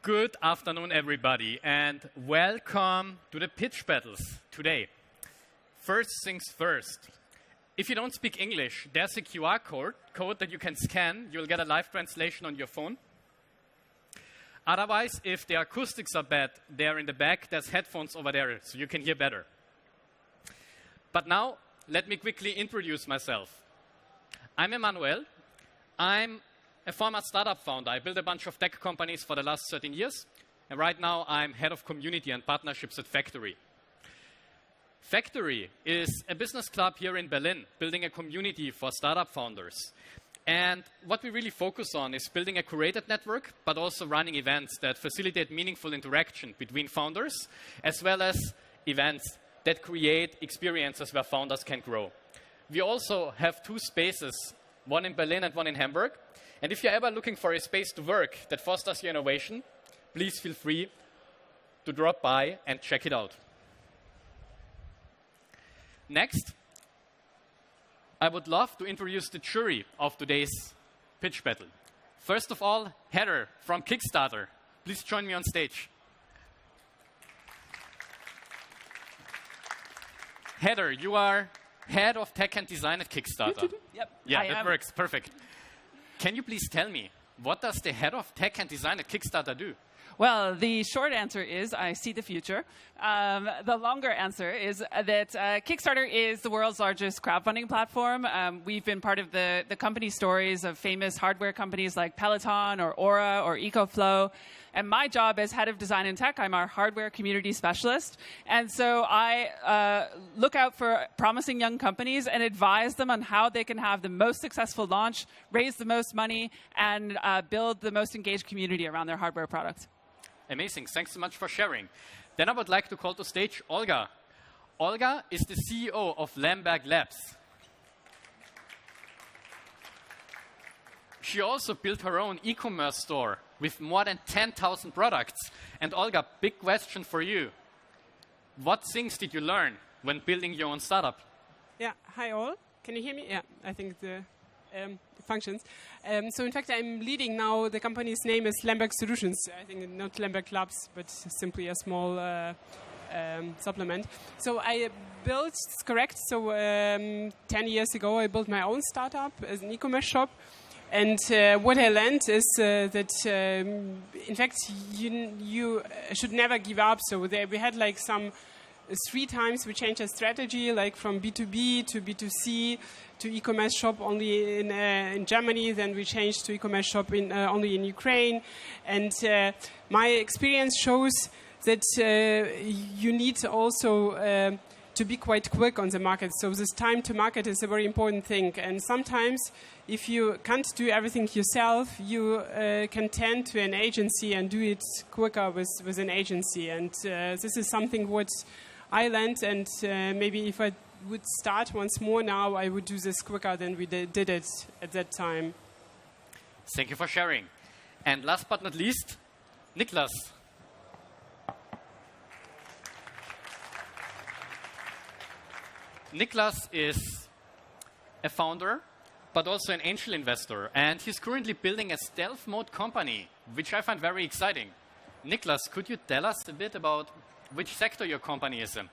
Good afternoon, everybody, and welcome to the pitch battles today. First things first. If you don't speak English, there's a QR code that you can scan. You'll get a live translation on your phone. Otherwise, if the acoustics are bad, they're in the back. There's headphones over there, so you can hear better. But now, let me quickly introduce myself. I'm Emmanuel. I'm a former startup founder. I built a bunch of tech companies for the last 13 years. And right now, I'm head of community and partnerships at Factory. Factory is a business club here in Berlin, building a community for startup founders. And what we really focus on is building a curated network, but also running events that facilitate meaningful interaction between founders, as well as events that create experiences where founders can grow. We also have 2 spaces, one in Berlin and one in Hamburg. And if you're ever looking for a space to work that fosters your innovation, please feel free to drop by and check it out. Next, I would love to introduce the jury of today's pitch battle. First of all, Heather from Kickstarter. Please join me on stage. Heather, you are head of tech and design at Kickstarter. Yep. Yeah, that works. Perfect. Can you please tell me, what does the head of tech and design at Kickstarter do? Well, the short answer is I see the future. The longer answer is that Kickstarter is the world's largest crowdfunding platform. We've been part of the company stories of famous hardware companies like Peloton or Aura or EcoFlow. And my job as head of design and tech, I'm our hardware community specialist. And so I look out for promising young companies and advise them on how they can have the most successful launch, raise the most money, and build the most engaged community around their hardware products. Amazing. Thanks so much for sharing. Then I would like to call to stage Olga. Olga is the CEO of Lemberg Labs. She also built her own e-commerce store with more than 10,000 products. And Olga, big question for you. What things did you learn when building your own startup? Yeah, hi all. Can you hear me? Yeah, I think the functions. So in fact, I'm leading now, the company's name is Lemberg Solutions. I think not Lemberg Labs, but simply a small supplement. So I built, it's correct, so 10 years ago I built my own startup as an e-commerce shop. And what I learned is that, in fact, you should never give up. So we had like 3 times we changed our strategy, like from B2B to B2C to e-commerce shop only in Germany. Then we changed to e-commerce shop only in Ukraine. And my experience shows that you need also to be quite quick on the market. So this time to market is a very important thing. And sometimes if you can't do everything yourself, you can tend to an agency and do it quicker with an agency. And this is something what I learned. And maybe if I would start once more now, I would do this quicker than we did it at that time. Thank you for sharing. And last but not least, Niklas. Niklas is a founder, but also an angel investor. And he's currently building a stealth mode company, which I find very exciting. Niklas, could you tell us a bit about which sector your company is in?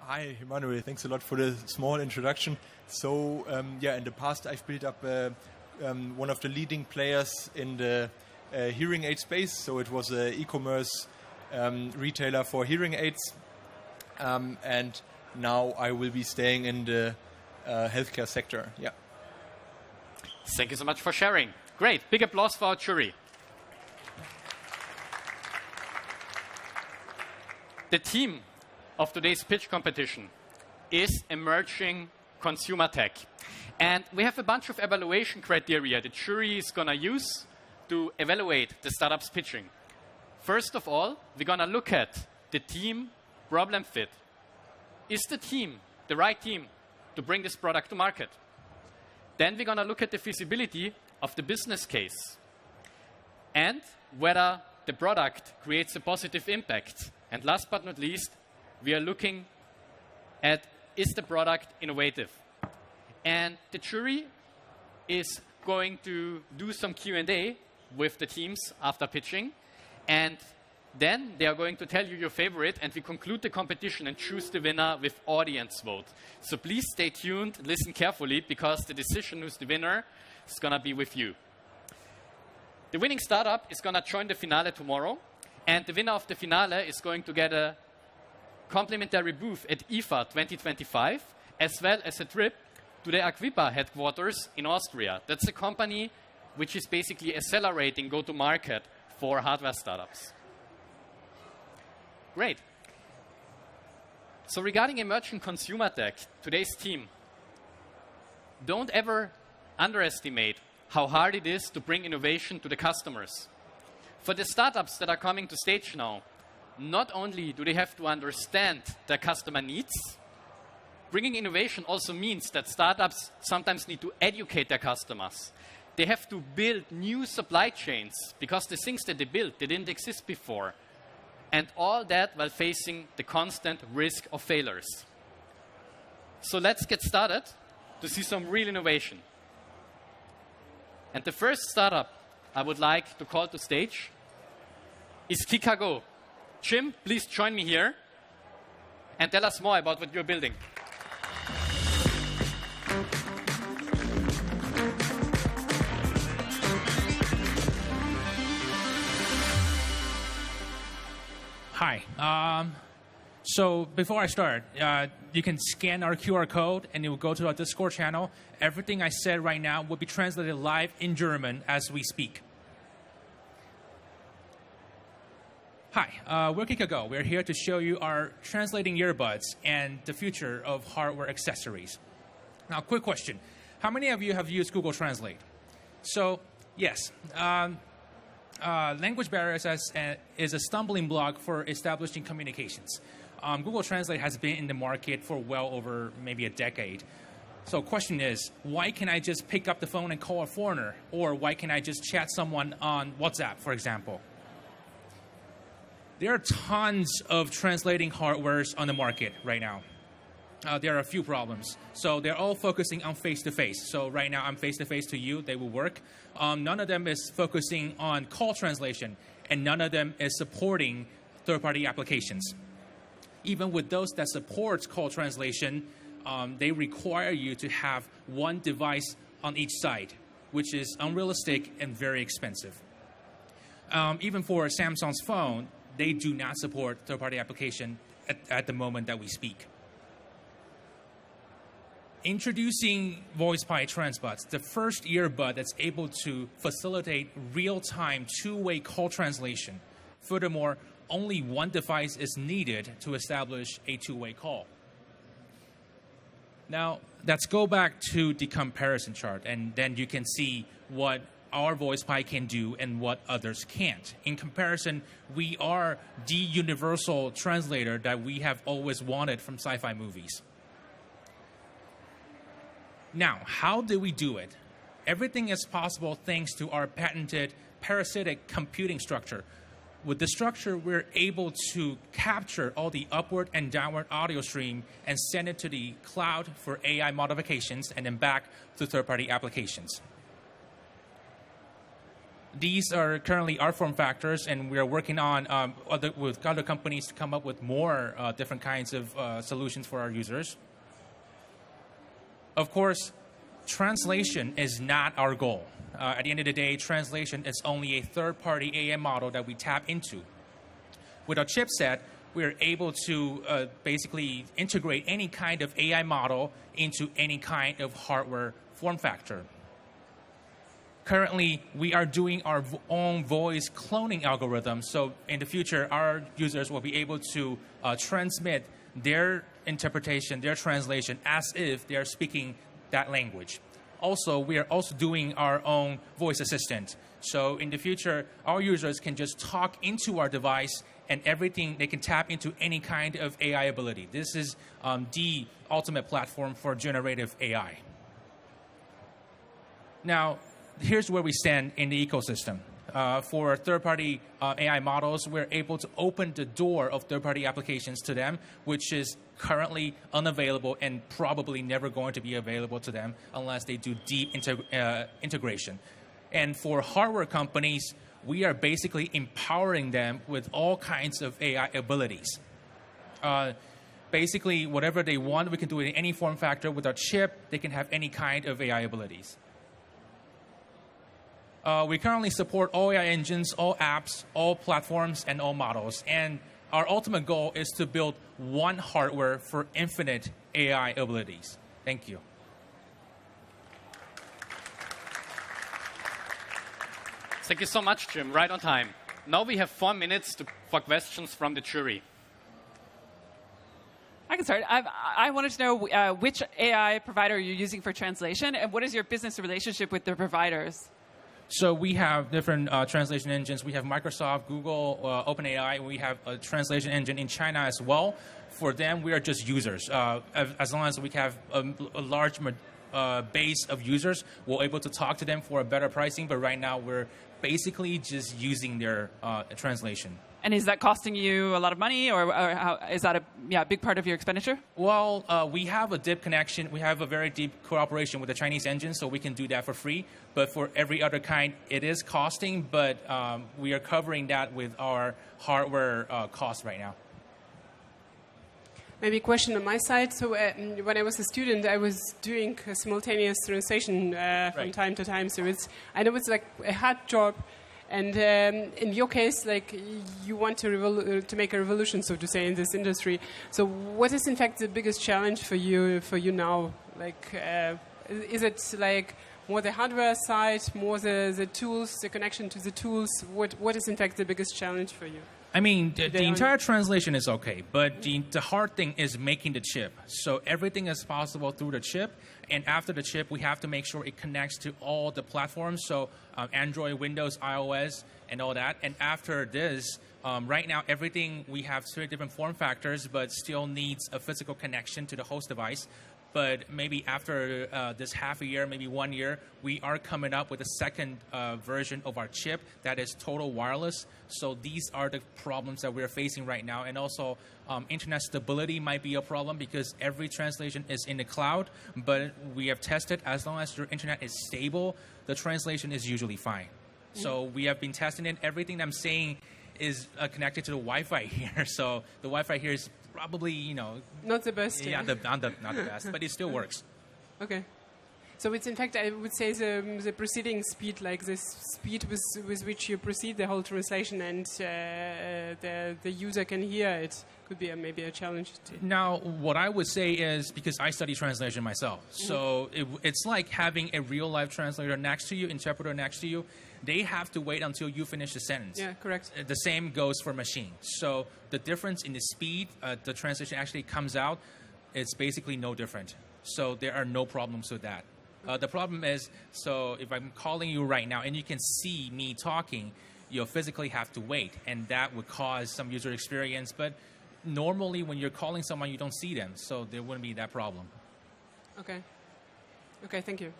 Hi, Emmanuel. Thanks a lot for the small introduction. So, in the past, I've built up one of the leading players in the hearing aid space. So it was an e-commerce retailer for hearing aids. And now I will be staying in the healthcare sector. Yeah. Thank you so much for sharing. Great. Big applause for our jury. The theme of today's pitch competition is emerging consumer tech. And we have a bunch of evaluation criteria the jury is going to use to evaluate the startup's pitching. First of all, we're going to look at the team problem fit. Is the team the right team to bring this product to market? Then we're going to look at the feasibility of the business case and whether the product creates a positive impact. And last but not least, we are looking at, is the product innovative? And the jury is going to do some Q&A with the teams after pitching. And then they are going to tell you your favorite, and we conclude the competition and choose the winner with audience vote. So please stay tuned, listen carefully, because the decision who's the winner is going to be with you. The winning startup is going to join the finale tomorrow, and the winner of the finale is going to get a complimentary booth at IFA 2025, as well as a trip to the FYTA headquarters in Austria. That's a company which is basically accelerating go-to-market for hardware startups. Great. So regarding emerging consumer tech, today's team, don't ever underestimate how hard it is to bring innovation to the customers. For the startups that are coming to stage now, not only do they have to understand their customer needs, bringing innovation also means that startups sometimes need to educate their customers. They have to build new supply chains because the things that they built, they didn't exist before. And all that while facing the constant risk of failures. So let's get started to see some real innovation. And the first startup I would like to call to stage is kikaGO. Jim, please join me here and tell us more about what you're building. Hi. So before I start, you can scan our QR code and it will go to our Discord channel. Everything I said right now will be translated live in German as we speak. Hi, we're kikaGO. We're here to show you our translating earbuds and the future of hardware accessories. Now, quick question. How many of you have used Google Translate? So, yes. Language barriers is a stumbling block for establishing communications. Google Translate has been in the market for well over maybe a decade. So question is, why can't I just pick up the phone and call a foreigner? Or why can't I just chat someone on WhatsApp, for example? There are tons of translating hardwares on the market right now. There are a few problems. So they're all focusing on face-to-face. So right now I'm face-to-face to you. They will work. None of them is focusing on call translation, and none of them is supporting third-party applications. Even with those that support call translation, they require you to have one device on each side, which is unrealistic and very expensive. Even for Samsung's phone, they do not support third-party application at the moment that we speak. Introducing VoicePi Transbuds, the first earbud that's able to facilitate real-time two-way call translation. Furthermore, only one device is needed to establish a two-way call. Now, let's go back to the comparison chart, and then you can see what our VoicePi can do and what others can't. In comparison, we are the universal translator that we have always wanted from sci-fi movies. Now, how do we do it? Everything is possible thanks to our patented parasitic computing structure. With this structure, we're able to capture all the upward and downward audio stream and send it to the cloud for AI modifications and then back to third-party applications. These are currently our form factors, and we're working on with other companies to come up with more different kinds of solutions for our users. Of course, translation is not our goal. At the end of the day, translation is only a third-party AI model that we tap into. With our chipset, we're able to basically integrate any kind of AI model into any kind of hardware form factor. Currently, we are doing our own voice cloning algorithm, so in the future, our users will be able to transmit their interpretation, their translation, as if they are speaking that language. Also, we are also doing our own voice assistant. So in the future, our users can just talk into our device and everything, they can tap into any kind of AI ability. This is the ultimate platform for generative AI. Now, here's where we stand in the ecosystem. For third-party AI models, we're able to open the door of third-party applications to them, which is currently unavailable and probably never going to be available to them unless they do deep integration. And for hardware companies, we are basically empowering them with all kinds of AI abilities. Basically, whatever they want, we can do it in any form factor. With our chip, they can have any kind of AI abilities. We currently support all AI engines, all apps, all platforms, and all models. And our ultimate goal is to build one hardware for infinite AI abilities. Thank you. Thank you so much, Jim. Right on time. Now we have 4 minutes for questions from the jury. I can start. I wanted to know which AI provider you're using for translation, and what is your business relationship with the providers? So we have different translation engines. We have Microsoft, Google, OpenAI. We have a translation engine in China as well. For them, we are just users. As long as we have a large base of users, we're able to talk to them for a better pricing. But right now, we're basically just using their translation. And is that costing you a lot of money, or how, is that a big part of your expenditure? Well, we have a deep connection. We have a very deep cooperation with the Chinese engine, so we can do that for free. But for every other kind, it is costing, but we are covering that with our hardware costs right now. Maybe a question on my side. So when I was a student, I was doing simultaneous translation from time to time. So I know it's like a hard job. And in your case, like you want to make a revolution, so to say, in this industry. So what is in fact the biggest challenge for you now? Like, is it like more the hardware side, more the tools, the connection to the tools? What is in fact the biggest challenge for you? I mean, the entire translation is okay, but the hard thing is making the chip. So everything is possible through the chip, and after the chip, we have to make sure it connects to all the platforms, so Android, Windows, iOS, and all that. And after this, right now, everything, we have 3 different form factors, but still needs a physical connection to the host device. But maybe after this half a year, maybe 1 year, we are coming up with a second version of our chip that is total wireless. So these are the problems that we're facing right now. And also, internet stability might be a problem because every translation is in the cloud. But we have tested, as long as your internet is stable, the translation is usually fine. So we have been testing it. Everything I'm saying is connected to the Wi-Fi here. So the Wi-Fi here is probably, not the best. Yeah, not the best, but it still works. Okay. So it's in fact, I would say the proceeding speed, like the speed with which you proceed the whole translation, and the user can hear it, could be maybe a challenge. Now, what I would say is, because I study translation myself, so it's like having a real life translator next to you, interpreter next to you. They have to wait until you finish the sentence. Yeah, correct. The same goes for machine. So the difference in the speed the translation actually comes out, it's basically no different. So there are no problems with that. The problem is, so if I'm calling you right now and you can see me talking, you'll physically have to wait, and that would cause some user experience. But normally when you're calling someone, you don't see them, so there wouldn't be that problem. Okay. Okay, thank you.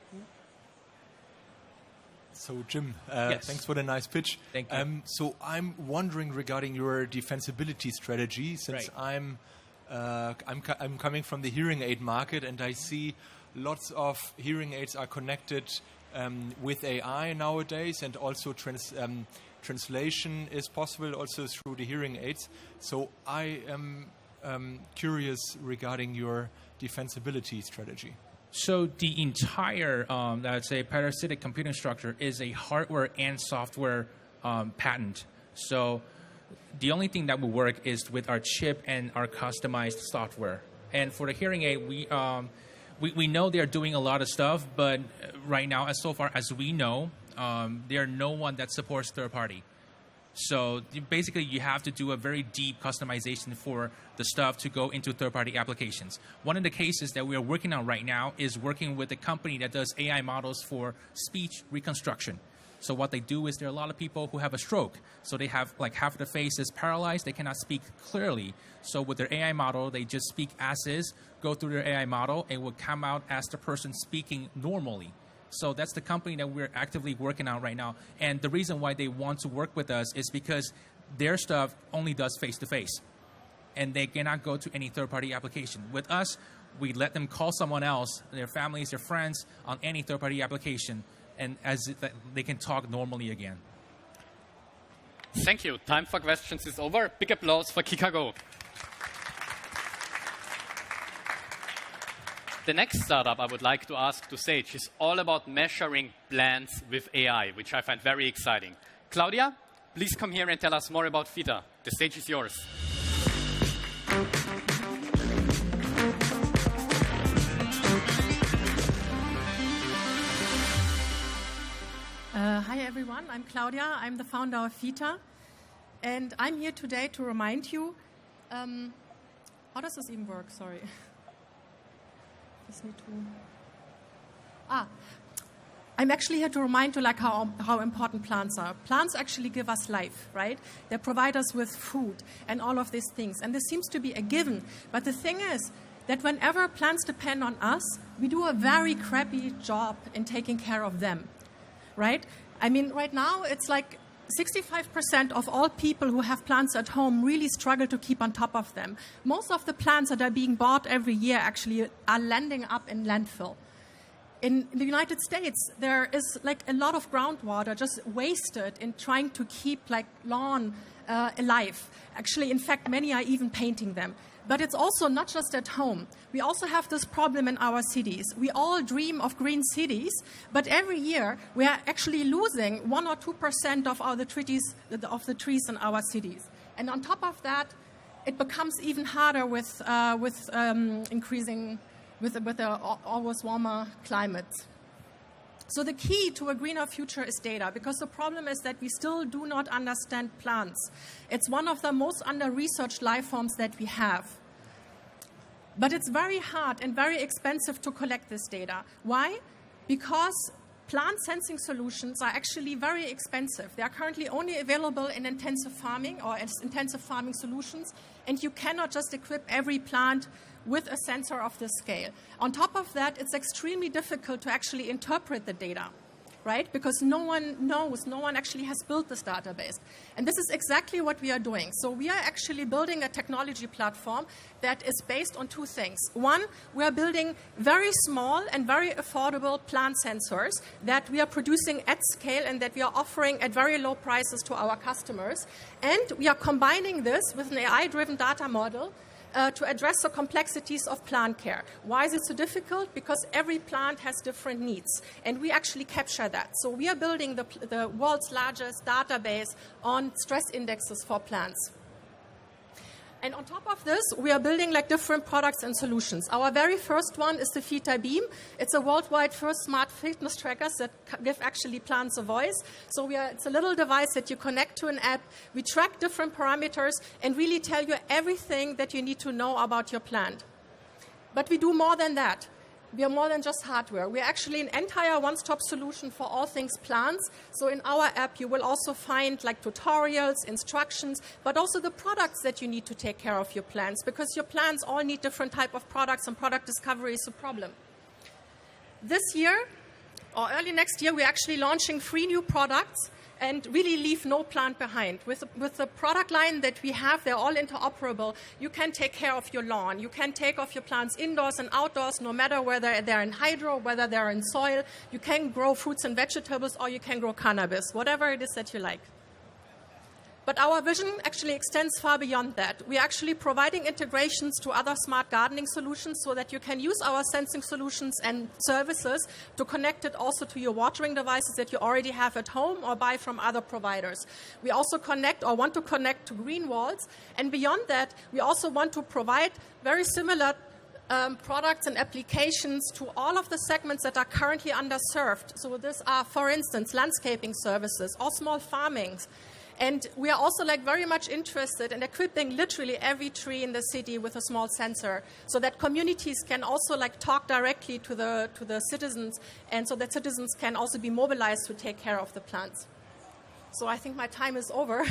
So, Jim, yes. Thanks for the nice pitch. Thank you. So I'm wondering regarding your defensibility strategy, since I'm coming from the hearing aid market, and I see lots of hearing aids are connected with AI nowadays, and also translation is possible also through the hearing aids. So I am curious regarding your defensibility strategy. So the entire, let's say, parasitic computing structure is a hardware and software patent. So the only thing that will work is with our chip and our customized software. And for the hearing aid, we know they're doing a lot of stuff, but right now, so far as we know, there's no one that supports third party. So basically, you have to do a very deep customization for the stuff to go into third-party applications. One of the cases that we are working on right now is working with a company that does AI models for speech reconstruction. So what they do is there are a lot of people who have a stroke. So they have like half of the face is paralyzed. They cannot speak clearly. So with their AI model, they just speak as is, go through their AI model, and will come out as the person speaking normally. So that's the company that we're actively working on right now. And the reason why they want to work with us is because their stuff only does face-to-face. And they cannot go to any third-party application. With us, we let them call someone else, their families, their friends, on any third-party application. and they can talk normally again. Thank you. Time for questions is over. Big applause for kikaGO. The next startup I would like to ask to stage is all about measuring plants with AI, which I find very exciting. Claudia, please come here and tell us more about FYTA. The stage is yours. Hi everyone, I'm Claudia. I'm the founder of FYTA. And I'm here today to remind you, how does this even work? Sorry. Just need to... I'm actually here to remind you like how important plants are. Plants actually give us life, right? They provide us with food and all of these things. And this seems to be a given. But the thing is that whenever plants depend on us, we do a very crappy job in taking care of them, right? I mean, right now it's like 65% of all people who have plants at home really struggle to keep on top of them. Most of the plants that are being bought every year actually are landing up in landfill. In the United States, there is like a lot of groundwater just wasted in trying to keep like lawn alive. Actually, in fact, many are even painting them. But it's also not just at home. We also have this problem in our cities. We all dream of green cities, but every year we are actually losing 1 or 2% of the trees in our cities. And on top of that, it becomes even harder with the always warmer climate. So the key to a greener future is data, because the problem is that we still do not understand plants. It's one of the most under-researched life forms that we have. But it's very hard and very expensive to collect this data. Why? Because plant sensing solutions are actually very expensive. They are currently only available in intensive farming or as intensive farming solutions, and you cannot just equip every plant with a sensor of this scale. On top of that, it's extremely difficult to actually interpret the data, right? Because no one knows, no one actually has built this database. And this is exactly what we are doing. So we are actually building a technology platform that is based on two things. One, we are building very small and very affordable plant sensors that we are producing at scale and that we are offering at very low prices to our customers. And we are combining this with an AI-driven data model to address the complexities of plant care. Why is it so difficult? Because every plant has different needs, and we actually capture that. So we are building the world's largest database on stress indexes for plants. And on top of this, we are building like different products and solutions. Our very first one is the FYTA Beam. It's a worldwide first smart fitness trackers that give actually plants a voice. So it's a little device that you connect to an app. We track different parameters and really tell you everything that you need to know about your plant. But we do more than that. We are more than just hardware. We're actually an entire one-stop solution for all things plants. So in our app, you will also find like tutorials, instructions, but also the products that you need to take care of your plants, because your plants all need different type of products, and product discovery is a problem. This year, or early next year, we're actually launching 3 new products and really leave no plant behind. With the product line that we have, they're all interoperable. You can take care of your lawn. You can take off your plants indoors and outdoors, no matter whether they're in hydro, whether they're in soil. You can grow fruits and vegetables, or you can grow cannabis, whatever it is that you like. But our vision actually extends far beyond that. We're actually providing integrations to other smart gardening solutions so that you can use our sensing solutions and services to connect it also to your watering devices that you already have at home or buy from other providers. We also connect or want to connect to green walls. And beyond that, we also want to provide very similar products and applications to all of the segments that are currently underserved. So these are, for instance, landscaping services or small farmings. And we are also very much interested in equipping literally every tree in the city with a small sensor, so that communities can also talk directly to the citizens, and so that citizens can also be mobilized to take care of the plants. So I think my time is over.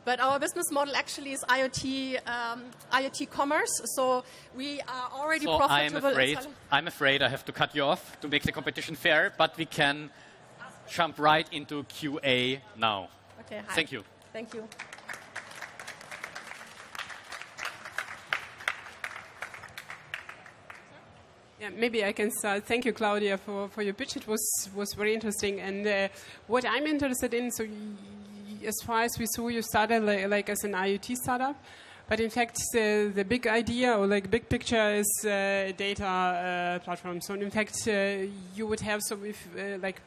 But our business model actually is IoT commerce. So we are already profitable. I'm afraid I have to cut you off to make the competition fair, but we can jump right into QA now. Okay, hi. Thank you. Thank you. Yeah, maybe I can start. Thank you, Claudia, for your pitch. It was very interesting. And what I'm interested in, so as far as we saw, you started like as an IoT startup. But in fact, the big idea or like big picture is data platform. So in fact, you would have, so if like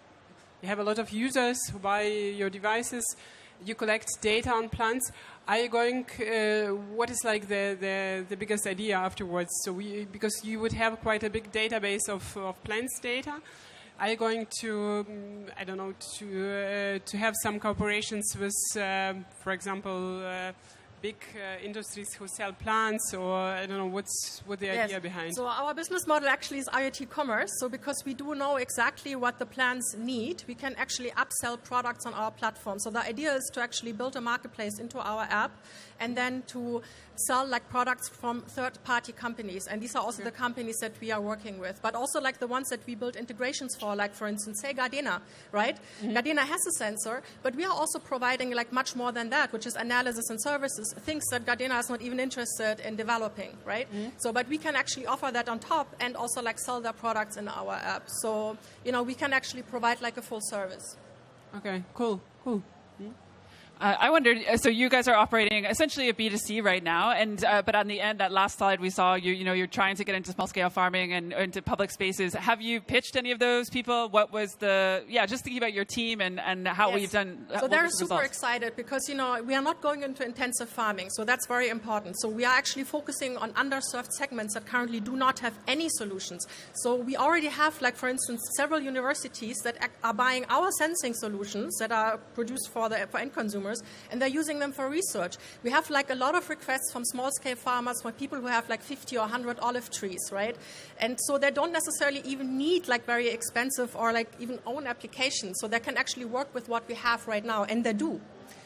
you have a lot of users who buy your devices, you collect data on plants. Are you going, what is like the biggest idea afterwards? So because you would have quite a big database of plants data, are you going to, I don't know, to have some cooperations with, for example, big industries who sell plants, or I don't know, what's the idea behind? So our business model actually is IoT commerce. So because we do know exactly what the plants need, we can actually upsell products on our platform. So the idea is to actually build a marketplace into our app and then to sell like products from third-party companies. And these are also the companies that we are working with, but also like the ones that we build integrations for, like for instance, say Gardena, right? Mm-hmm. Gardena has a sensor, but we are also providing like much more than that, which is analysis and services, things that Gardena is not even interested in developing, right? Mm-hmm. So, but we can actually offer that on top and also like sell their products in our app. So, you know, we can actually provide like a full service. Okay, cool. I wondered, so you guys are operating essentially a B2C right now, and but on the end, that last slide we saw, you're trying to get into small-scale farming and into public spaces. Have you pitched any of those people? What was just thinking about your team and how we've done. So they're super excited because, we are not going into intensive farming, so that's very important. So we are actually focusing on underserved segments that currently do not have any solutions. So we already have, like for instance, several universities that are buying our sensing solutions that are produced for end consumers, and they're using them for research. We have like a lot of requests from small-scale farmers, for people who have like 50 or 100 olive trees, right? And so they don't necessarily even need like very expensive or like even own applications. So they can actually work with what we have right now, and they do.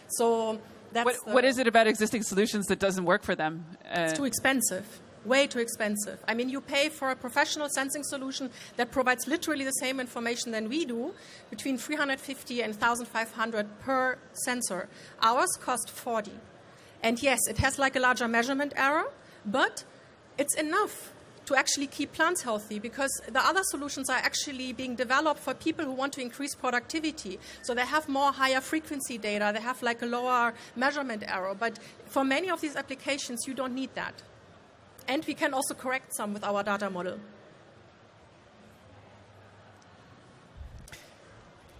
So that's what is it about existing solutions that doesn't work for them? It's too expensive. Way too expensive. I mean, you pay for a professional sensing solution that provides literally the same information than we do, between 350 and 1,500 per sensor. Ours cost 40. And yes, it has like a larger measurement error, but it's enough to actually keep plants healthy, because the other solutions are actually being developed for people who want to increase productivity. So they have more higher frequency data, they have like a lower measurement error. But for many of these applications, you don't need that. And we can also correct some with our data model.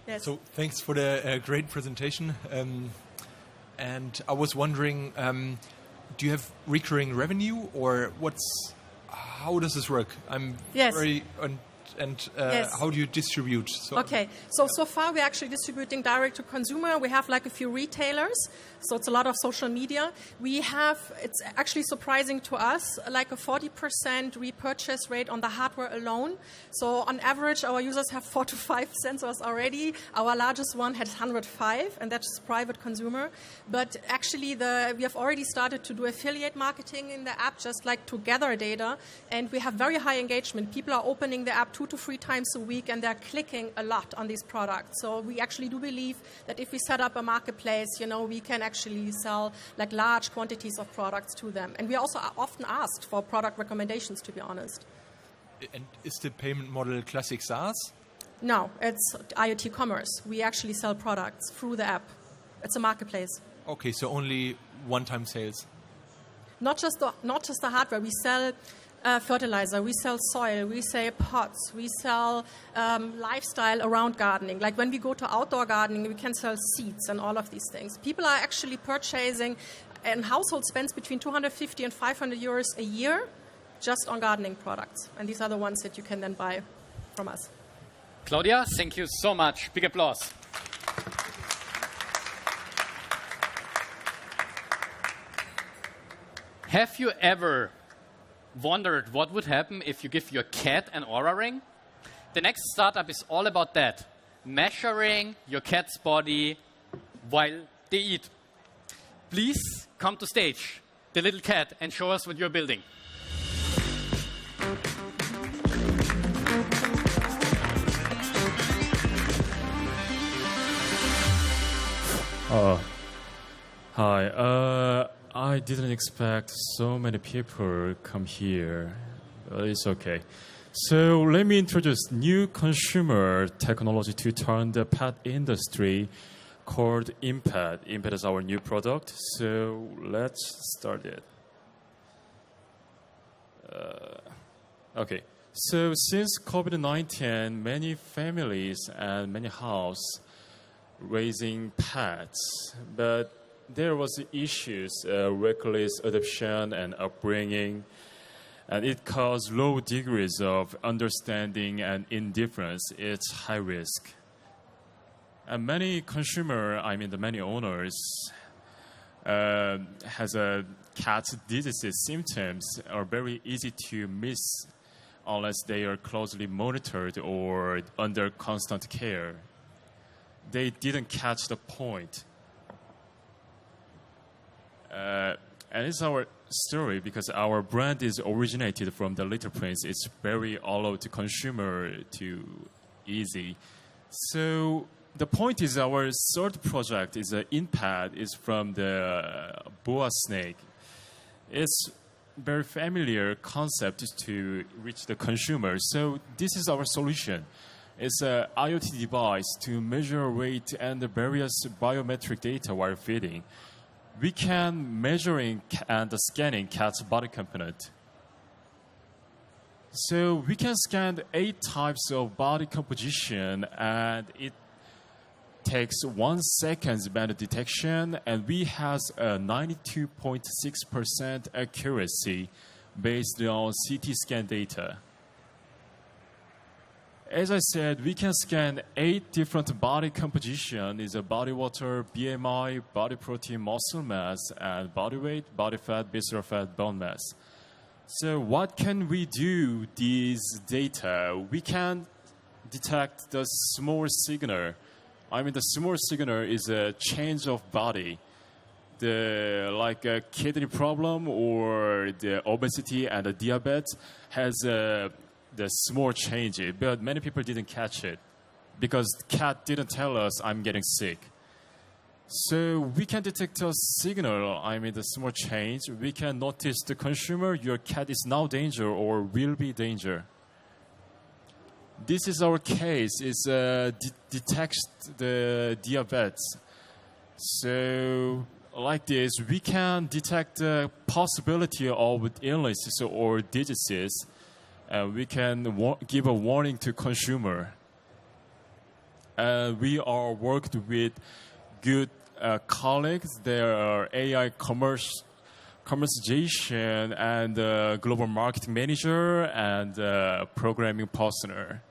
Yes. So thanks for the great presentation. And I was wondering, do you have recurring revenue, or how does this work? How do you distribute? So far we're actually distributing direct to consumer. We have like a few retailers, so it's a lot of social media. It's actually surprising to us, like a 40% repurchase rate on the hardware alone. So on average, our users have 4 to 5 sensors already. Our largest one has 105, and that's private consumer. But actually, we have already started to do affiliate marketing in the app, just like to gather data, and we have very high engagement. People are opening the app 2 to 3 times a week, and they're clicking a lot on these products. So we actually do believe that if we set up a marketplace, we can actually sell like large quantities of products to them. And we also are often asked for product recommendations, to be honest. And is the payment model classic SaaS? No, it's IoT commerce. We actually sell products through the app. It's a marketplace. Okay, so only one-time sales. Not just the hardware. We sell fertilizer, we sell soil, we sell pots, we sell lifestyle around gardening. Like when we go to outdoor gardening, we can sell seeds and all of these things. People are actually purchasing, and household spends between 250 and 500 euros a year just on gardening products. And these are the ones that you can then buy from us. Claudia, thank you so much. Big applause. Have you ever wondered what would happen if you give your cat an Oura ring? The next startup is all about that, measuring your cat's body while they eat. Please come to stage, TheLittleCat, and show us what you're building. Hi. I didn't expect so many people come here. It's okay. So let me introduce new consumer technology to turn the pet industry called Impact. Impact is our new product. So let's start it. Okay. So since COVID-19, many families and many houses raising pets, but there was issues, reckless adoption and upbringing, and it caused low degrees of understanding and indifference. It's high risk. And many many owners has a cat disease symptoms are very easy to miss unless they are closely monitored or under constant care. They didn't catch the point. And it's our story because our brand is originated from the Little Prince. It's very all to consumer to easy. So the point is our third project is Impact is from the boa snake. It's very familiar concept to reach the consumer. So this is our solution. It's an IoT device to measure weight and the various biometric data while feeding. We can measuring and scanning cat's body component. So we can scan 8 types of body composition, and it takes 1 second band detection, and we have a 92.6% accuracy based on CT scan data. As I said, we can scan 8 different body composition. Is a body water, BMI, body protein, muscle mass, and body weight, body fat, visceral fat, bone mass. So what can we do these data? We can detect the small signal. The small signal is a change of body. Like a kidney problem or the obesity and the diabetes has the small change, but many people didn't catch it because the cat didn't tell us I'm getting sick. So we can detect a signal, the small change. We can notice the consumer, your cat is now danger or will be danger. This is our case, is detects the diabetes. So like this, we can detect the possibility of illnesses or diseases. We can give a warning to consumer. We are worked with good colleagues. There are AI commercialization and global marketing manager and programming partner.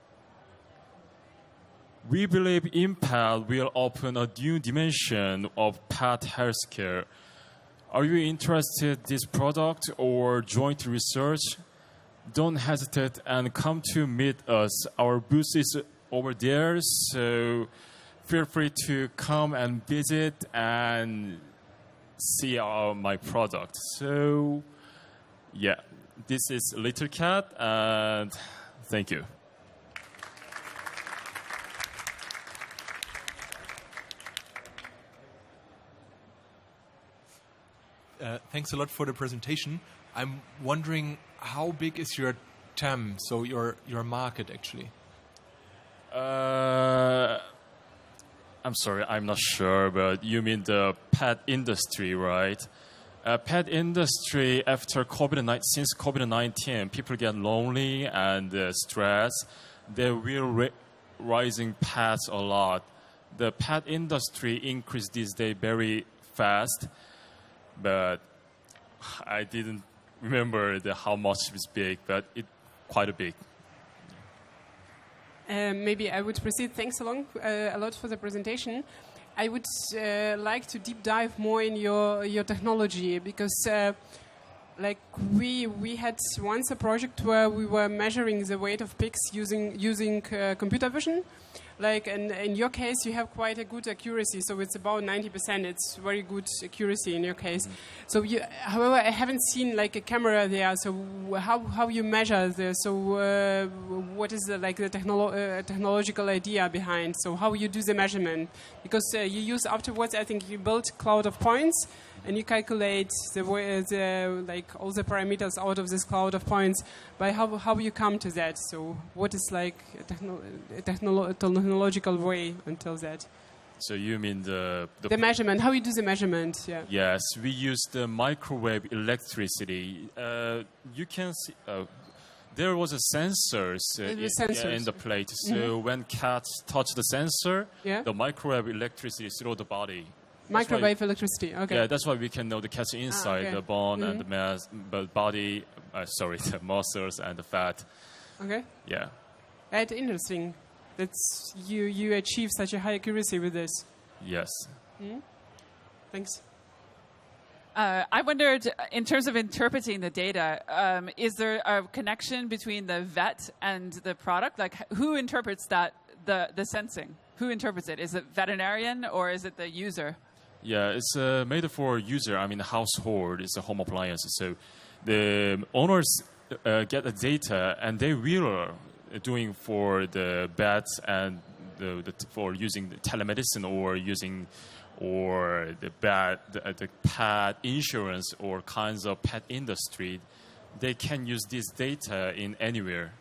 We believe Impact will open a new dimension of pet healthcare. Are you interested in this product or joint research? Don't hesitate and come to meet us. Our booth is over there, so feel free to come and visit and see my product. So, yeah, this is LittleCat, and thank you. Thanks a lot for the presentation. I'm wondering, how big is your TAM, so your market actually? I'm sorry, I'm not sure, but you mean the pet industry, right? Pet industry after since COVID-19, people get lonely and stressed. They will rising pets a lot. The pet industry increased these days very fast, but I didn't remember how much it was big, but it quite a big. Maybe I would proceed. Thanks a lot for the presentation. I would like to deep dive more in your technology because we had once a project where we were measuring the weight of pigs using computer vision. In your case, you have quite a good accuracy, so it's about 90%. It's very good accuracy in your case. So, however, I haven't seen a camera there. So, how you measure this? So, what is the technological idea behind? So, how you do the measurement? Because you use afterwards, I think you build cloud of points. and you calculate like all the parameters out of this cloud of points. By how you come to that? So what is like a technological way until that? So you mean the measurement? How you do the measurement? Yeah. Yes, we use the microwave electricity. You can see. There was a sensors, in the plate. So when cats touch the sensor, the microwave electricity through the body. Microwave electricity. Okay. Yeah, that's why we can know the cat's inside the bone and the body. The muscles and the fat. Okay. Yeah. That's interesting. That's you achieve such a high accuracy with this. Yes. Thanks. I wondered, in terms of interpreting the data, is there a connection between the vet and the product? Like, who interprets the sensing? Who interprets it? Is it veterinarian or is it the user? Yeah, it's made for user. I mean, the household. It's a home appliance. So the owners get the data, and they will doing for the bets and for using the telemedicine or the pet insurance or kinds of pet industry. They can use this data in anywhere.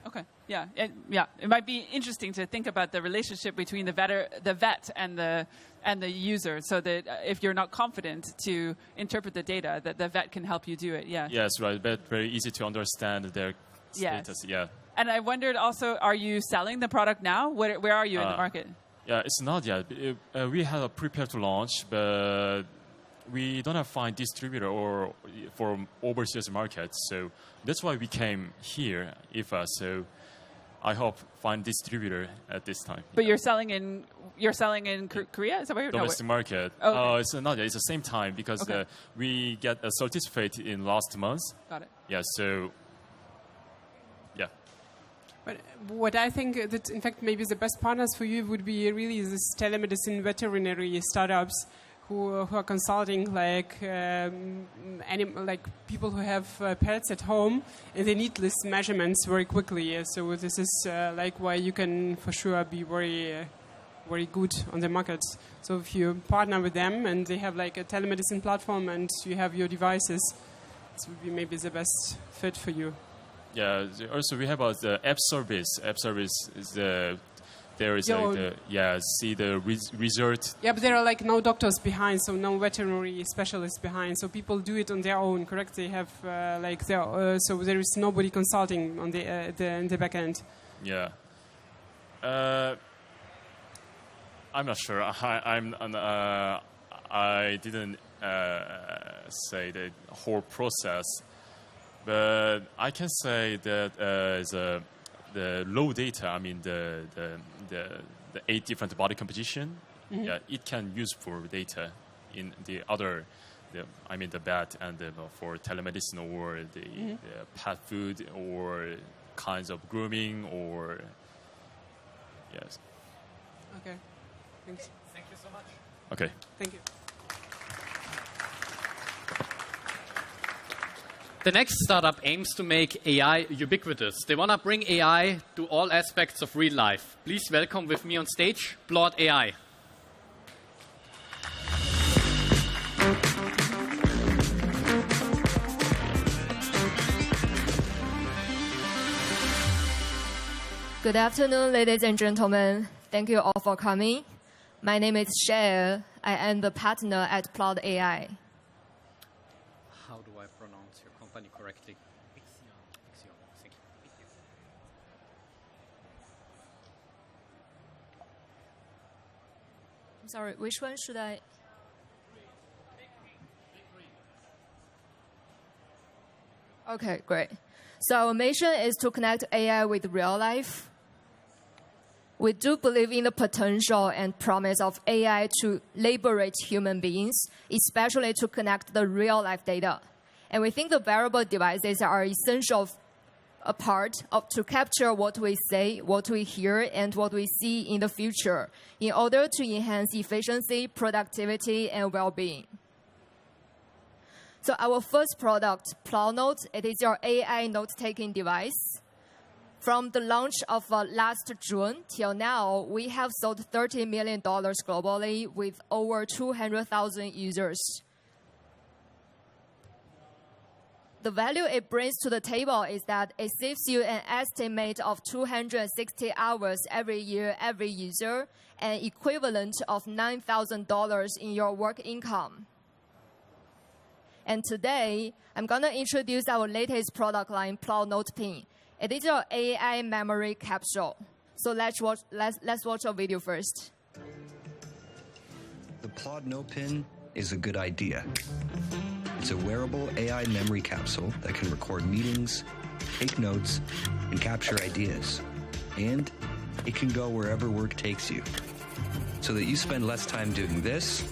Okay. Yeah. It might be interesting to think about the relationship between the vet and the user, so that if you're not confident to interpret the data, that the vet can help you do it. Yeah. Yes, right. But very easy to understand their status. Yeah. And I wondered also, are you selling the product now? Where are you in the market? Yeah, it's not yet. We have prepared to launch, but we don't have fine distributor or for overseas markets. So that's why we came here, IFA. So I hope find distributor at this time. But you're selling in Korea? Is that where you're domestic market? Oh, okay. It's not yet. It's the same time because we get a certificate in last month. Got it. Yeah. So. Yeah. But what I think that, in fact, maybe the best partners for you would be really this telemedicine veterinary startups who are consulting like people who have pets at home and they need these measurements very quickly. So this is like why you can for sure be very good on the market. So if you partner with them and they have like a telemedicine platform and you have your devices, this would be maybe the best fit for you. Yeah. Also, we have the app service. App service is there is like see the result. Yeah, but there are like no doctors behind, so no veterinary specialists behind. So people do it on their own, correct? They have so there is nobody consulting on in the back end. Yeah. I'm not sure. I didn't say the whole process. But I can say that the low data, I mean the 8 different body composition, it can use for data in the other, the vet and for telemedicine or the pet food or kinds of grooming or yes. Okay, thanks. Thank you so much. Okay. Thank you. The next startup aims to make AI ubiquitous. They want to bring AI to all aspects of real life. Please welcome with me on stage, PLAUD.AI. Good afternoon, ladies and gentlemen. Thank you all for coming. My name is Shea. I am the partner at PLAUD.AI. How do I pronounce your company correctly? ViXion. Thank you. I'm sorry, which one should I? Okay, great. So our mission is to connect AI with real life. We do believe in the potential and promise of AI to liberate human beings, especially to connect the real life data. And we think the wearable devices are essential a part of to capture what we say, what we hear, and what we see in the future in order to enhance efficiency, productivity, and well-being. So our first product, PLAUD Note, it is your AI note-taking device. From the launch of last June till now, we have sold $30 million globally with over 200,000 users. The value it brings to the table is that it saves you an estimate of 260 hours every year, every user, an equivalent of $9,000 in your work income. And today, I'm going to introduce our latest product line, PLAUD Note Pin. It is your AI memory capsule. So let's watch a video first. The PLAUD Note Pin is a good idea. It's a wearable AI memory capsule that can record meetings, take notes, and capture ideas. And it can go wherever work takes you, so that you spend less time doing this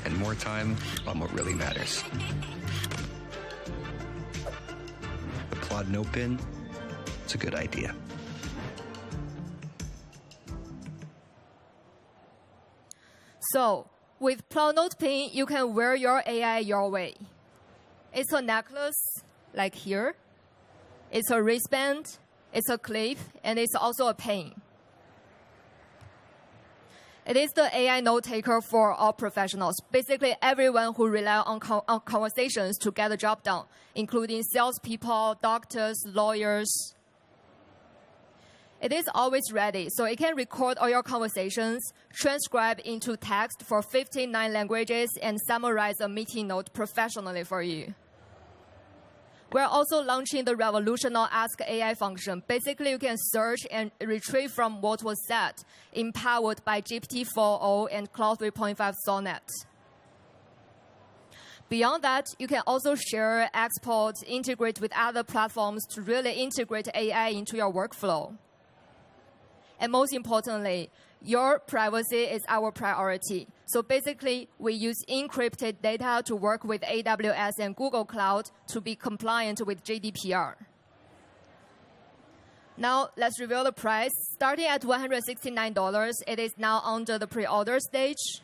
and more time on what really matters. The PLAUD Note Pin, it's a good idea. So, with PLAUD Note Pin, you can wear your AI your way. It's a necklace, like here. It's a wristband, it's a clip, and it's also a pen. It is the AI note taker for all professionals, basically everyone who rely on conversations to get the job done, including salespeople, doctors, lawyers. It is always ready, so it can record all your conversations, transcribe into text for 59 languages, and summarize a meeting note professionally for you. We're also launching the revolutionary Ask AI function. Basically, you can search and retrieve from what was said, empowered by GPT-4o and Claude 3.5 Sonnet. Beyond that, you can also share, export, integrate with other platforms to really integrate AI into your workflow. And most importantly, your privacy is our priority. So basically, we use encrypted data to work with AWS and Google Cloud to be compliant with GDPR. Now, let's reveal the price. Starting at $169, it is now under the pre-order stage.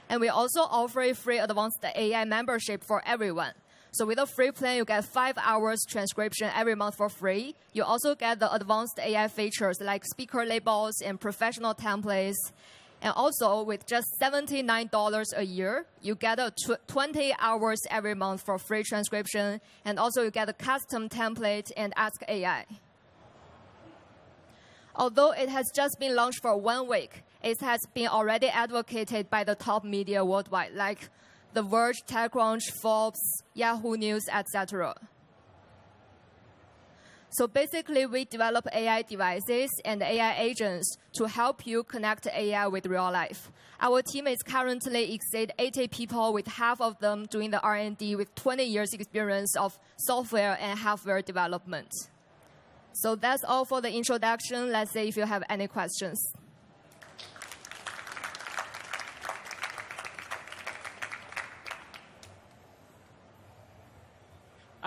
And we also offer a free advanced AI membership for everyone. So with a free plan, you get 5 hours transcription every month for free. You also get the advanced AI features like speaker labels and professional templates. And also, with just $79 a year, you get 20 hours every month for free transcription. And also, you get a custom template and Ask AI. Although it has just been launched for 1 week, it has been already advocated by the top media worldwide, like The Verge, TechCrunch, Forbes, Yahoo News, etc. So basically, we develop AI devices and AI agents to help you connect AI with real life. Our team is currently exceed 80 people, with half of them doing the R&D with 20 years experience of software and hardware development. So that's all for the introduction. Let's see if you have any questions.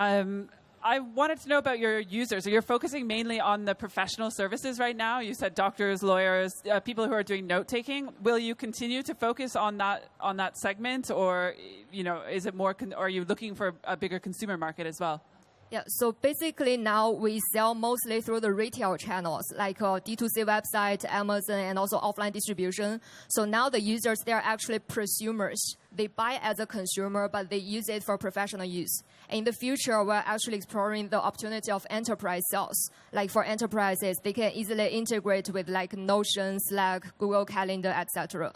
I wanted to know about your users. So you're focusing mainly on the professional services right now. You said doctors, lawyers, people who are doing note-taking. Will you continue to focus on that segment, or is it more? Are you looking for a bigger consumer market as well? Yeah, so basically now we sell mostly through the retail channels, like D2C website, Amazon, and also offline distribution. So now the users, they're actually prosumers. They buy as a consumer, but they use it for professional use. In the future, we're actually exploring the opportunity of enterprise sales. Like for enterprises, they can easily integrate with like Notion, Slack, Google Calendar, etc.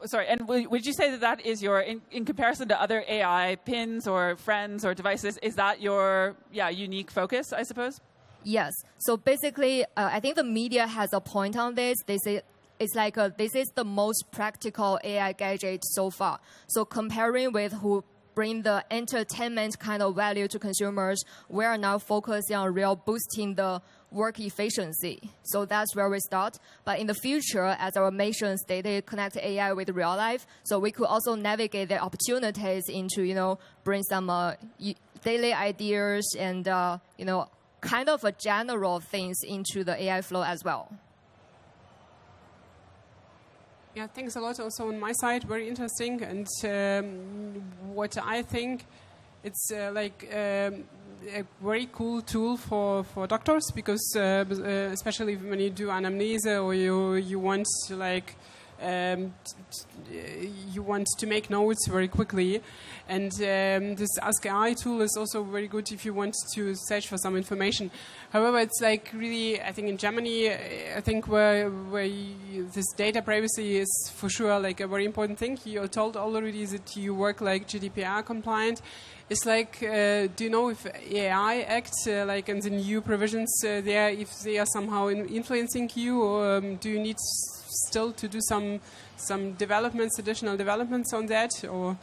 Sorry, and would you say that is your, in comparison to other AI pins or friends or devices, is that your unique focus, I suppose? Yes. So basically, I think the media has a point on this. They say it's like this is the most practical AI gadget so far. So comparing with who bring the entertainment kind of value to consumers, we are now focusing on real boosting the work efficiency. So that's where we start. But in the future, as our mission stated, connect AI with real life. So we could also navigate the opportunities into, bring some daily ideas and, kind of a general things into the AI flow as well. Yeah, thanks a lot also on my side. Very interesting. And what I think, it's a very cool tool for doctors because especially when you do anamnese or you want to like you want to make notes very quickly, and this Ask AI tool is also very good if you want to search for some information. However, it's like really, I think in Germany, I think where this data privacy is for sure like a very important thing. You told already that you work like GDPR compliant. It's like, do you know if AI Act, like in the new provisions there, if they are somehow influencing you, or do you need still to do some developments, additional developments on that? Or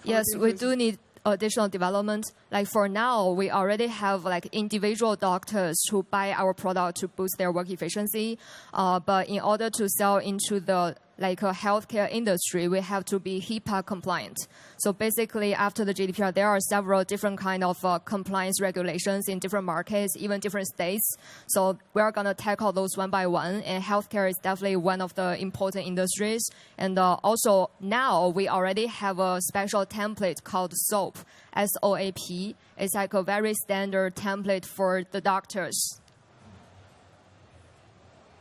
yes, we do need additional development. Like for now, we already have like individual doctors who buy our product to boost their work efficiency. But in order to sell into the like a healthcare industry, we have to be HIPAA compliant. So basically, after the GDPR, there are several different kind of compliance regulations in different markets, even different states. So we are going to tackle those one by one. And healthcare is definitely one of the important industries. And also now we already have a special template called SOAP, SOAP. It's like a very standard template for the doctors.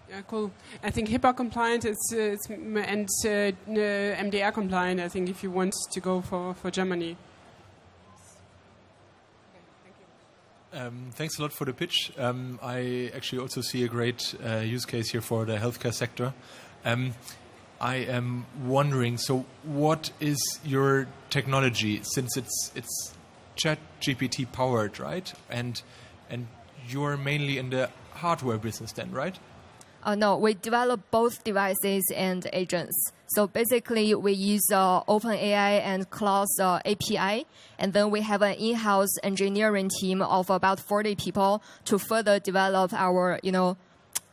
Yeah, cool. I think HIPAA compliant and MDR compliant, I think, if you want to go for Germany. Thanks a lot for the pitch. I actually also see a great use case here for the healthcare sector. I am wondering, so what is your technology, since it's ChatGPT powered, right? And you're mainly in the hardware business then, right? No, we develop both devices and agents. So basically, we use OpenAI and Claude's API, and then we have an in-house engineering team of about 40 people to further develop our,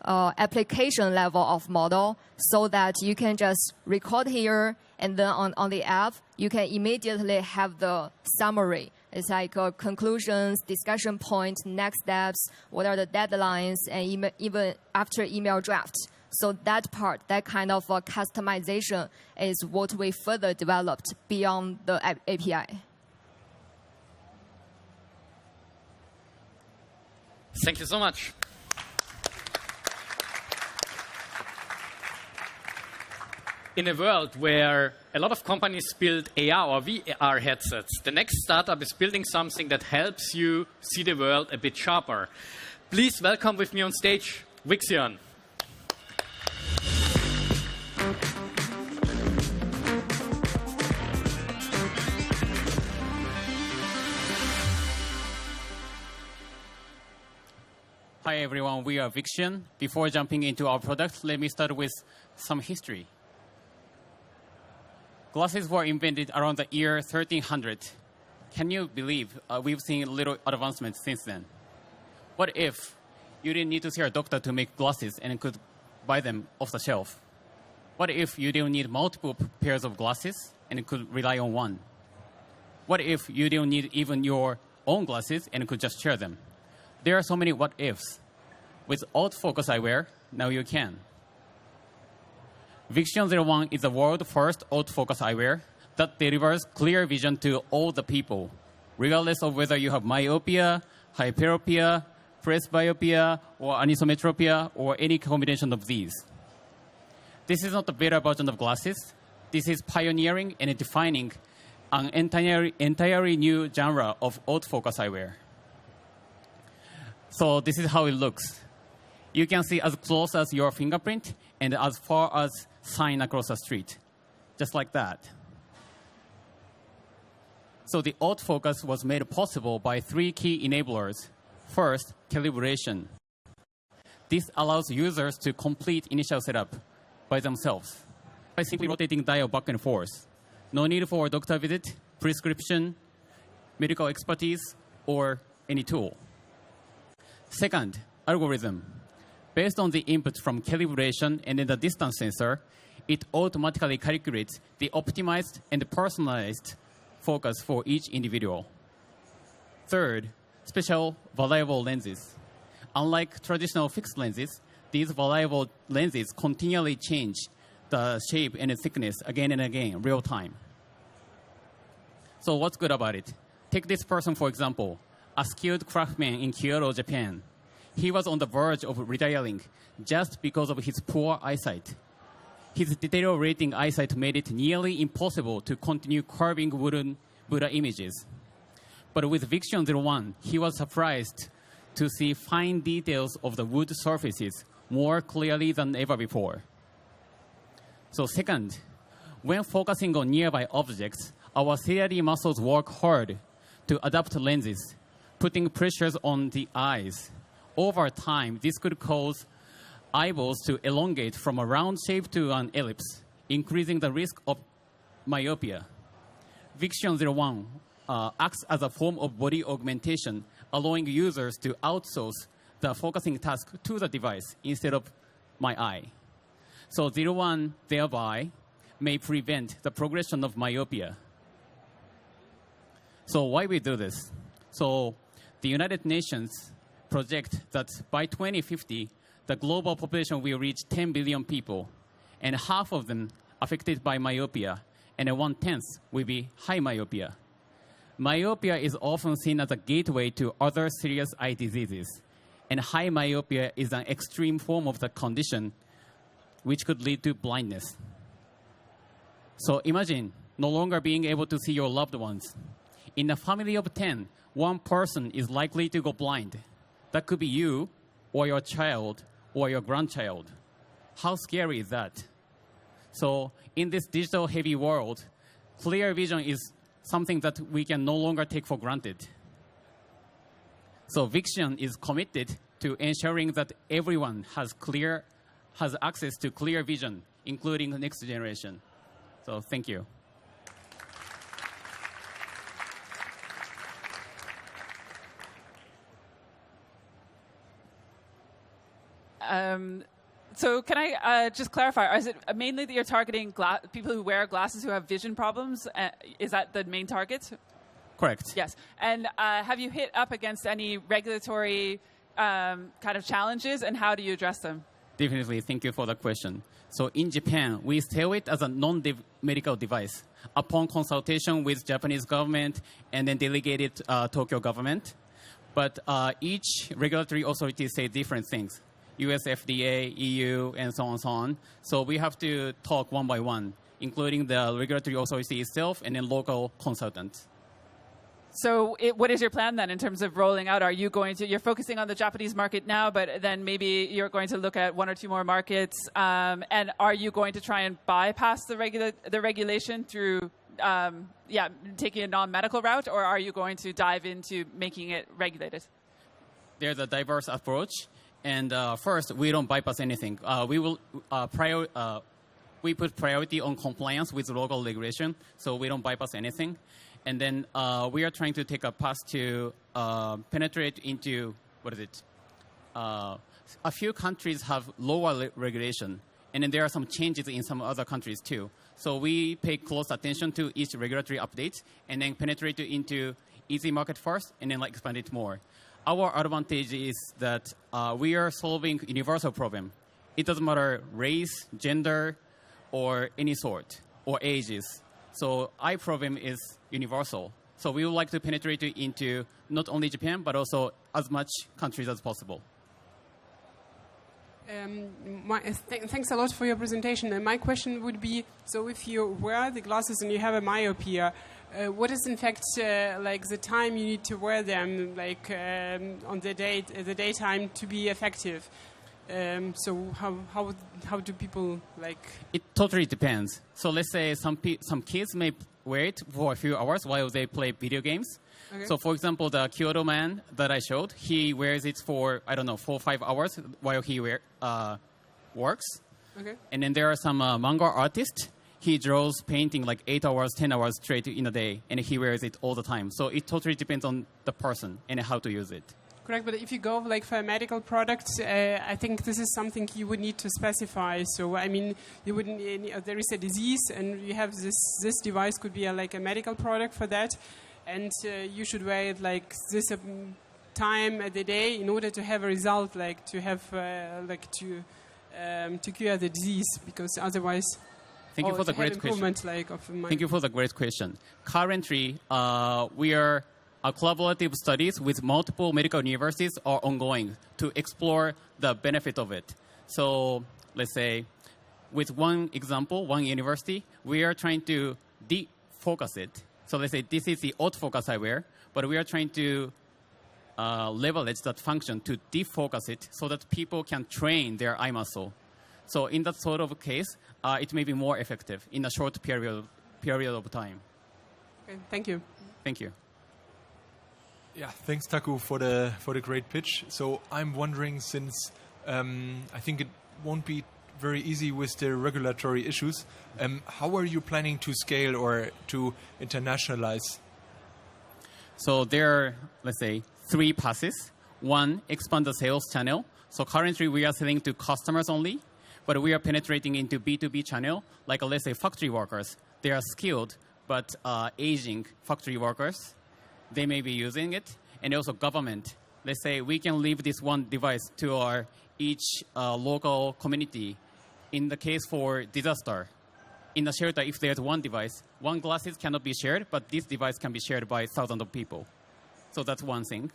application level of model, so that you can just record here, and then on the app, you can immediately have the summary. It's like conclusions, discussion points, next steps, what are the deadlines, and even after email draft. So that part, that kind of customization is what we further developed beyond the API. Thank you so much. In a world where a lot of companies build AR or VR headsets, the next startup is building something that helps you see the world a bit sharper. Please welcome with me on stage, ViXion. Hi everyone, we are ViXion. Before jumping into our product, let me start with some history. Glasses were invented around the year 1300. Can you believe we've seen little advancements since then? What if you didn't need to see a doctor to make glasses and could buy them off the shelf? What if you didn't need multiple pairs of glasses and could rely on one? What if you didn't need even your own glasses and could just share them? There are so many what ifs. With autofocus eyewear, now you can. ViXion 01 is the world's first autofocus eyewear that delivers clear vision to all the people, regardless of whether you have myopia, hyperopia, presbyopia, or anisometropia, or any combination of these. This is not the beta version of glasses. This is pioneering and defining an entirely new genre of autofocus eyewear. So this is how it looks. You can see as close as your fingerprint and as far as sign across the street, just like that. So the autofocus was made possible by 3 key enablers. First, calibration. This allows users to complete initial setup by themselves by simply rotating dial back and forth. No need for a doctor visit, prescription, medical expertise, or any tool. Second, algorithm. Based on the input from calibration and then the distance sensor, it automatically calculates the optimized and personalized focus for each individual. Third, special variable lenses. Unlike traditional fixed lenses, these variable lenses continually change the shape and the thickness again and again, real time. So what's good about it? Take this person, for example. a skilled craftsman in Kyoto, Japan. He was on the verge of retiring just because of his poor eyesight. His deteriorating eyesight made it nearly impossible to continue carving wooden Buddha images. But with ViXion 01, he was surprised to see fine details of the wood surfaces more clearly than ever before. So second, when focusing on nearby objects, our ciliary muscles work hard to adapt lenses, putting pressures on the eyes. Over time, this could cause eyeballs to elongate from a round shape to an ellipse, increasing the risk of myopia. ViXion 01 acts as a form of body augmentation, allowing users to outsource the focusing task to the device instead of my eye. So 01 thereby may prevent the progression of myopia. So why we do this? So the United Nations project that by 2050, the global population will reach 10 billion people, and half of them affected by myopia, and 1/10 will be high myopia. Myopia is often seen as a gateway to other serious eye diseases, and high myopia is an extreme form of the condition which could lead to blindness. So imagine no longer being able to see your loved ones. In a family of 10, one person is likely to go blind. That could be you, or your child, or your grandchild. How scary is that? So in this digital heavy world, clear vision is something that we can no longer take for granted. So ViXion is committed to ensuring that everyone has access to clear vision, including the next generation. So thank you. So can I just clarify, is it mainly that you're targeting people who wear glasses who have vision problems? Is that the main target? Correct. Yes. And have you hit up against any regulatory kind of challenges, and how do you address them? Definitely. Thank you for the question. So in Japan, we sell it as a non-medical device upon consultation with Japanese government and then delegated Tokyo government. But each regulatory authority say different things. US FDA, EU, and so on. So we have to talk one by one, including the regulatory authority itself and then local consultants. So what is your plan then in terms of rolling out? Are you you're focusing on the Japanese market now, but then maybe you're going to look at one or two more markets, and are you going to try and bypass the regulation through taking a non-medical route, or are you going to dive into making it regulated? There's a diverse approach. And first, we don't bypass anything. We put priority on compliance with local regulation, so we don't bypass anything. And then we are trying to take a path to penetrate into, a few countries have lower regulation, and then there are some changes in some other countries too. So we pay close attention to each regulatory update, and then penetrate into easy market first, and then expand it more. Our advantage is that we are solving universal problem. It doesn't matter race, gender, or any sort, or ages. So eye problem is universal. So we would like to penetrate into not only Japan, but also as much countries as possible. Thanks a lot for your presentation. And my question would be, so if you wear the glasses and you have a myopia, what is in fact the time you need to wear them, on the daytime to be effective? So how do people It totally depends. So let's say some kids may wear it for a few hours while they play video games. Okay. So for example, the Kyoto man that I showed, he wears it for 4 or 5 hours while he works. Okay. And then there are some manga artists. He draws painting 8 hours, 10 hours straight in a day, and he wears it all the time. So it totally depends on the person and how to use it. Correct, but if you go for a medical product, I think this is something you would need to specify. So I mean, you wouldn't. There is a disease, and you have this device could be a medical product for that, and you should wear it this time at the day in order to have a result, to have to cure the disease, because otherwise. Thank you for the great question. Thank you for the great question. Currently, we are collaborative studies with multiple medical universities are ongoing to explore the benefit of it. So let's say, with one example, one university, we are trying to defocus it. So let's say this is the autofocus eyewear, but we are trying to leverage that function to defocus it so that people can train their eye muscle. So in that sort of case, it may be more effective in a short period of time. Okay, thank you. Thank you. Yeah, thanks, Taku, for the great pitch. So I'm wondering, since I think it won't be very easy with the regulatory issues, how are you planning to scale or to internationalize? So there are, let's say, 3 passes. One, expand the sales channel. So currently we are selling to customers only, but we are penetrating into B2B channel, like let's say factory workers. They are skilled, but aging factory workers. They may be using it. And also government. Let's say we can leave this one device to our each local community. In the case for disaster, in the shelter, if there's one device, one glasses cannot be shared, but this device can be shared by thousands of people. So that's one thing.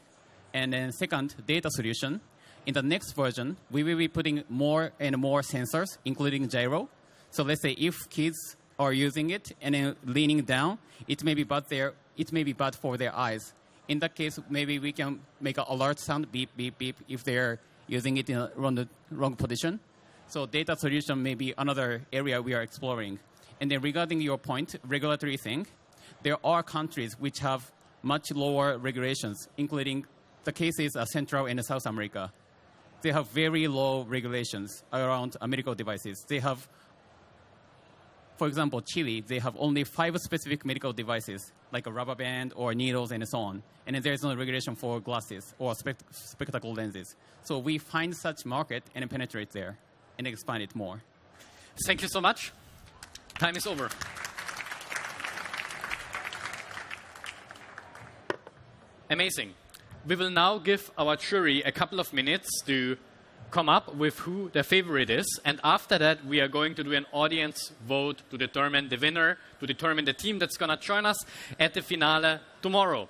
And then second, data solution. In the next version, we will be putting more and more sensors, including gyro. So let's say if kids are using it and then leaning down, it may be bad for their eyes. In that case, maybe we can make an alert sound, beep, beep, beep, if they're using it in the wrong position. So data solution may be another area we are exploring. And then regarding your point, regulatory thing, there are countries which have much lower regulations, including the cases of Central and South America. They have very low regulations around medical devices. They have, for example, Chile, they have only 5 specific medical devices, like a rubber band or needles and so on. And then there's no regulation for glasses or spectacle lenses. So we find such market and penetrate there and expand it more. Thank you so much. Time is over. Amazing. We will now give our jury a couple of minutes to come up with who their favorite is. And after that, we are going to do an audience vote to determine the winner, to determine the team that's going to join us at the finale tomorrow.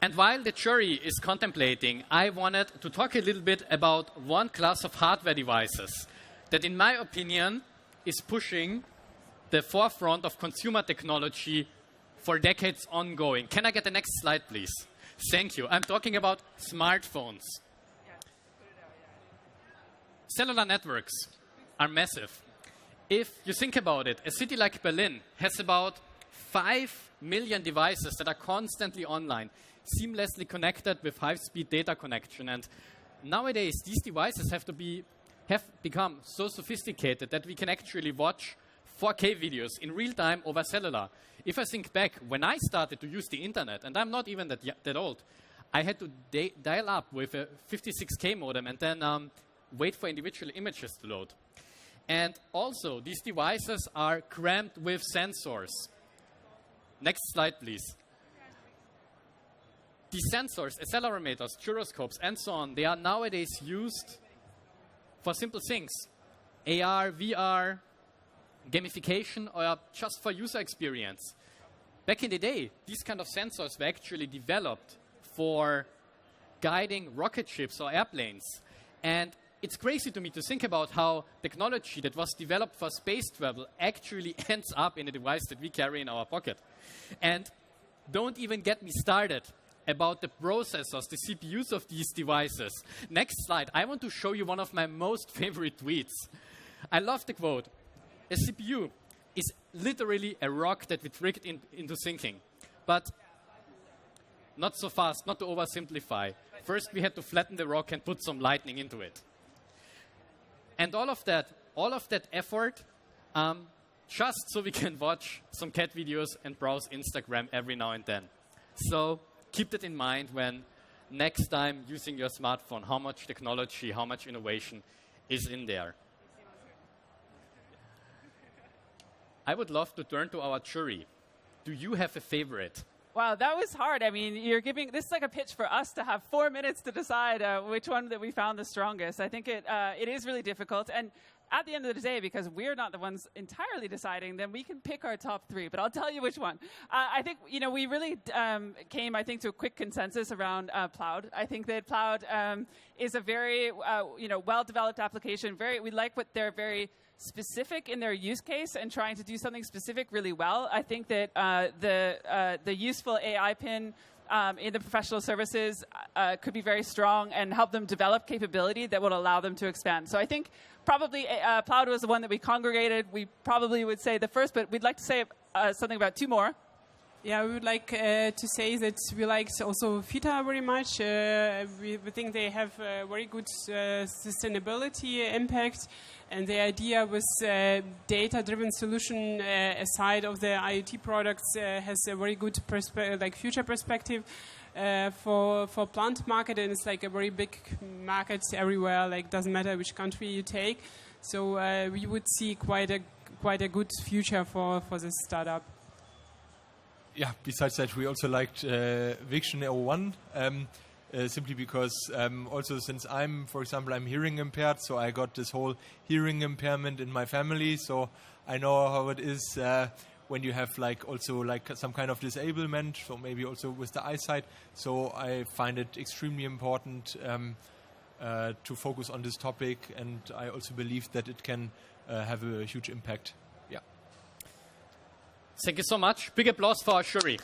And while the jury is contemplating, I wanted to talk a little bit about one class of hardware devices that, in my opinion, is pushing the forefront of consumer technology for decades ongoing. Can I get the next slide, please? Thank you. I'm talking about smartphones. Cellular networks are massive. If you think about it, a city like Berlin has about 5 million devices that are constantly online, seamlessly connected with high-speed data connection. And nowadays, these devices have become so sophisticated that we can actually watch 4K videos in real time over cellular. If I think back, when I started to use the internet, and I'm not even that old, I had to dial up with a 56K modem and then wait for individual images to load. And also, these devices are crammed with sensors. Next slide, please. These sensors, accelerometers, gyroscopes, and so on, they are nowadays used for simple things. AR, VR, gamification, or just for user experience. Back in the day, these kind of sensors were actually developed for guiding rocket ships or airplanes. And it's crazy to me to think about how technology that was developed for space travel actually ends up in a device that we carry in our pocket. And don't even get me started about the processors, the CPUs of these devices. Next slide. I want to show you one of my most favorite tweets. I love the quote. A CPU is literally a rock that we tricked into thinking. But not so fast, not to oversimplify. First, we had to flatten the rock and put some lightning into it. And all of that effort, just so we can watch some cat videos and browse Instagram every now and then. So keep that in mind when next time using your smartphone, how much technology, how much innovation is in there. I would love to turn to our jury. Do you have a favorite? Wow, that was hard. I mean, this is like a pitch for us to have 4 minutes to decide which one that we found the strongest. I think it is really difficult. And at the end of the day, because we're not the ones entirely deciding, then we can pick our top 3. But I'll tell you which one. I think, we really came, to a quick consensus around PLAUD. I think that PLAUD is a very, well-developed application. We like what they're very specific in their use case and trying to do something specific really well. I think that the useful AI pin in the professional services could be very strong and help them develop capability that would allow them to expand. So I think probably PLAUD was the one that we congregated. We probably would say the first, but we'd like to say something about 2 more. Yeah, we would like to say that we liked also FYTA very much. We think they have a very good sustainability impact, and the idea with data-driven solution aside of the IoT products has a very good future perspective for plant market, and it's like a very big market everywhere. Like doesn't matter which country you take. So we would see quite a good future for this startup. Yeah, besides that, we also liked ViXion 01, simply because also since for example, I'm hearing impaired, so I got this whole hearing impairment in my family, so I know how it is when you have also some kind of disablement, so maybe also with the eyesight. So I find it extremely important to focus on this topic, and I also believe that it can have a huge impact. Thank you so much. Big applause for our jury.